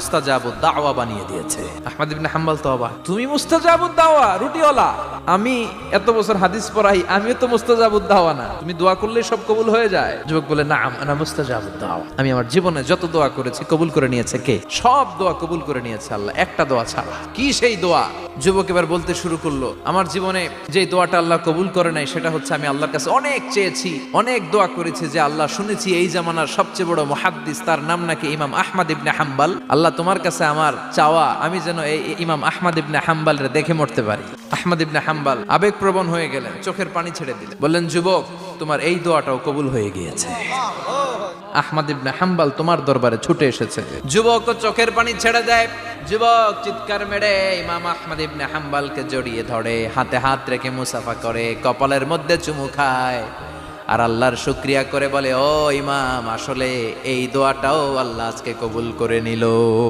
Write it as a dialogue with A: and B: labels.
A: মুস্তাজাবুদ দাওয়া বানিয়ে দিয়েছে। আহমদ ইবনে হাম্বল তো অবাক, তুমি মুস্তাজাবুদ দাওয়া রুটিওয়ালা, আমি এত বছর হাদিস পড়াই, আমিও তো মুস্তাজাবুদ দাওয়া না, তুমি দোয়া করলেই সব কবুল হয়ে যায়? যুবক বলে, নাম আনা মুস্তাজাবুদ দাওয়া, আমি আমার জীবনে যত দোয়া করেছি কবুল করে নিয়েছে কে? সব দোয়া কবুল করে নিয়েছে আল্লাহ, একটা দোয়া ছাড়া। কি সেই দোয়া? যুবক এবার বলতে শুরু করলো, আমার জীবনে যে দোয়াটা আল্লাহ কবুল করে নাই সেটা হচ্ছে আমি আল্লাহর কাছে অনেক চেয়েছি, অনেক দোয়া করেছি, যে আল্লাহ শুনেছি এই জামানার সবচেয়ে বড় মুহাদ্দিস, তার নাম নাকি ইমাম আহমদ ইবনে হাম্বল, আল্লাহ তোমার কাছে আমার চাওয়া আমি যেন এই ইমাম আহমদ ইবনে হাম্বলের দেখে মরতে পারি। আহমদ ইবনে হাম্বল আবেগপ্রবণ হয়ে গেলেন, চোখের পানি ছেড়ে দিলেন, বললেন, যুবক তোমার এই দোয়াটাও কবুল হয়ে গিয়েছে, আহমদ ইবনে হাম্বল তোমার দরবারে ছুটে এসেছে। যুবক চোখের পানি ছেড়ে দেয়, যুবক চিৎকার মেরে ইমাম আহমদ ইবনে হাম্বলকে জড়িয়ে ধরে, হাতে হাত রেখে মুসাফা করে, কপালের মধ্যে চুমু খায় আর আল্লাহর শুকরিয়া করে বলে, ও ইমাম, আসলে এই দোয়াটাও আল্লাহ আজকে কবুল করে নিল।